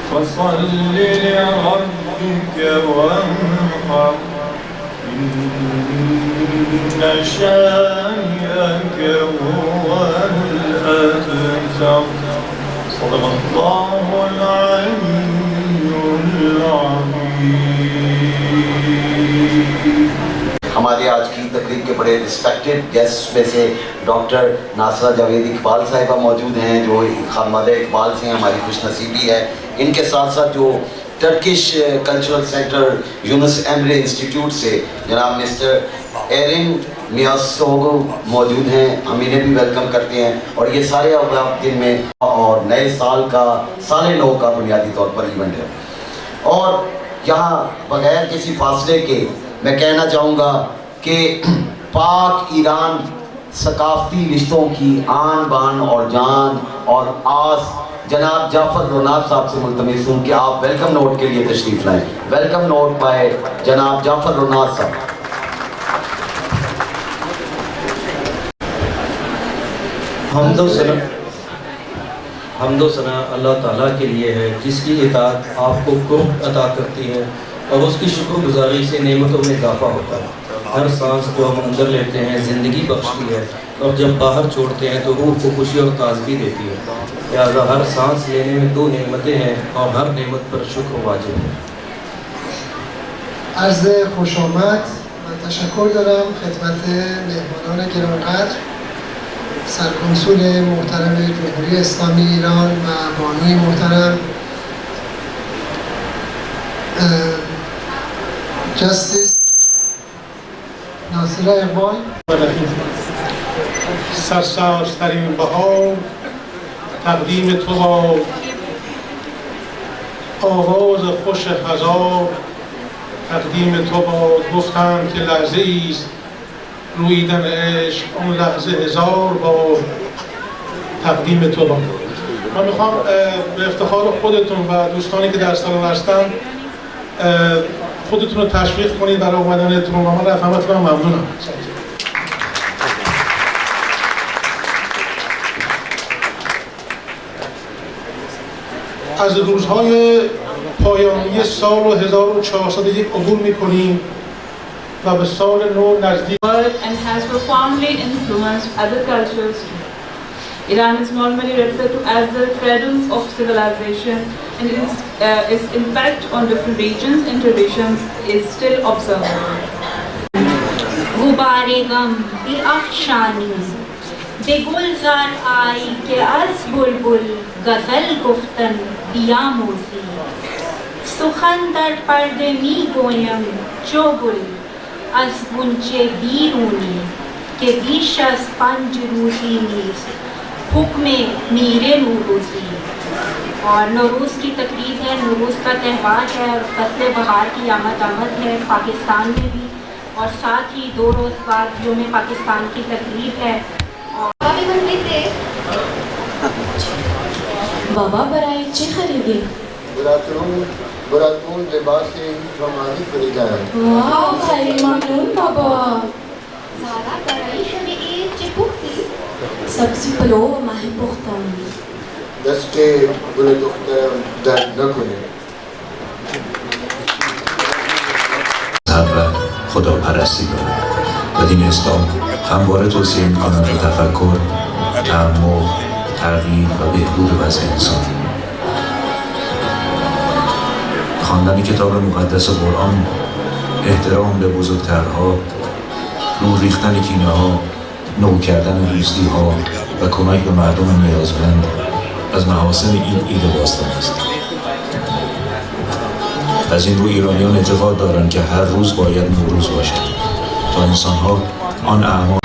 فصل لربك وانحر إن شانئك هو الأبتر صدق الله العلي العظيم. हमारे आज की तकरीब के बड़े रिस्पेक्टेड गेस्ट में से डॉक्टर नासरा जावेद इकबाल साहिबा मौजूद हैं, जो खानवादा इकबाल से हमारी खुशनसीबी है. इनके साथ साथ जो Turkish cultural centre Yunus Emre institute से जनाब मिस्टर एरिन मियासोगो मौजूद हैं, हम इन्हें भी वेलकम करते हैं. और ये सारे अवकाफ दिन में और नए साल का साल नौ का बुनियादी तौर पर इवेंट है. और यहाँ बगैर किसी फासले के मैं कहना चाहूँगा कि पाक ईरान सकाफती रिश्तों की आन बान और जान और आस जनाब जाफर रोनाज साहब से मुल्तमिस हूँ कि आप वेलकम नोट के लिए तशरीफ़ लाएँ. वेलकम नोट बाय जनाब जाफर रोनाज साहब. हम्दो सना अल्लाह ताला के लिए है, जिसकी इताअत आपको कुर्ब अता करती है और उसकी शुक्रगुजारी से नेमतों में इजाफा होता है. हर सांस को हम अंदर लेते हैं ज़िंदगी बख्शती है, और जब बाहर छोड़ते हैं तो रूह को खुशी और ताजगी देती है. लिहाजा हर सांस लेने में दो नेमतें हैं और हर नेमत पर शुक्र वाजिब है. عرض خوش آمد و تشکر دارم خدمت مهمانان گرانقدر، سرکنسول محترم جمهوری اسلامی ایران و بانوی محترم جستیس ناصر اقبال. سرسازترین بهار تقدیم تو با آواز خوش هزار تقدیم تو با گفتم که لحظه ایست رویدن عشق اون لحظه هزار بار تقدیم تو با. من میخوام به افتخار خودتون و دوستانی که در سالن هستن خودتون رو تشویق کنید برای اومدنتون و من از همتون هم ممنونم. از روزهای پایانی سال 1401 عبور میکنیم و به سال نو نزدیک. And has profoundly influenced other cultures too. Iran is normally referred to as the cradle of civilization, and its impact on different regions and traditions is still observable. غبار غم بی افشانی به گلزار آی که از بلبل غزل گفتن بیاموزی. سخن در پرده می گویم چو گل از غنچه بیرونی که بیش از 5 روزی نیست حکم میر نوروزی. और नवरोज़ की तकरीब है, नवरोज़ का त्यौहार है और फसल बहार की आमद है पाकिस्तान में भी, और साथ ही 2 रोज़ बाद यौम पाकिस्तान की तकरीब है. बाबा बराए चे खरीदे براتون لباس رمادی خریدم. वाह خیلی ممنون بابا. زارا برای شب عید چه پختی؟ سبزی پلو و ماه پختم. دست گل دخترم درد نکنه. و خدا پرستی داره و دین اسلام همواره توصیه می‌کند به تفکر، تأمل، تغییر و بهبود وضع انسان. خواندن کتاب مقدس قرآن، احترام به بزرگترها، رو ریختن کینه ها، نو کردن دوستی ها و کمک به مردم نیازمند از محاسن این عید باستان است. از این رو ایرانیان اعتقاد دارند که هر روز باید نوروز باشد تا انسانها آن اعمال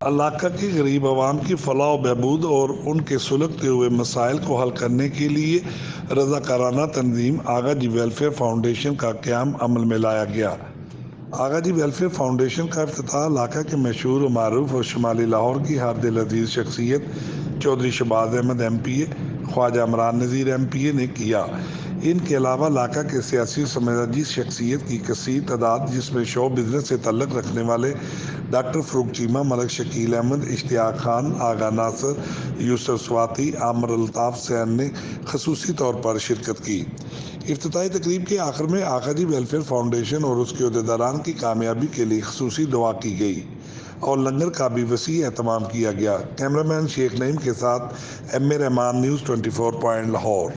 इलाका की गरीब आवाम की फलाह व बहबूद और उनके सुलगते हुए मसाइल को हल करने के लिए रज़ाकाराना तंजीम आगा जी वेलफेयर फाउंडेशन का क़याम अमल में लाया गया। आगा जी वेलफेयर फाउंडेशन का इफ्तिताह इलाका के मशहूर व मारूफ और शुमाली लाहौर की हर दिल अजीज़ शख्सियत चौधरी शहबाज अहमद MPA, ख्वाजा इमरान नज़ीर MPA ने किया। इनके अलावा इलाका के सियासी समाजी शख्सियत की कसीर तादाद जिसमें शो बिज़नेस से तल्लुक़ रखने वाले डॉक्टर फ़रूक चीमा, मलिक शकील अहमद, इश्तियाक खान, आगा नासर, यूसुफ स्वाति, आमर अल्ताफ़ सैन ने खसूसी तौर पर शिरकत की। इफ्तिताही तकरीब के आखिर में आगा जी वेलफेयर फाउंडेशन और उसके अहदेदारान की कामयाबी के लिए खसूसी दुआ की गई और लंगर का भी वसी एहतमाम किया गया। कैमरामैन शेख नईम के साथ M A Rahman, news 24 point Lahore.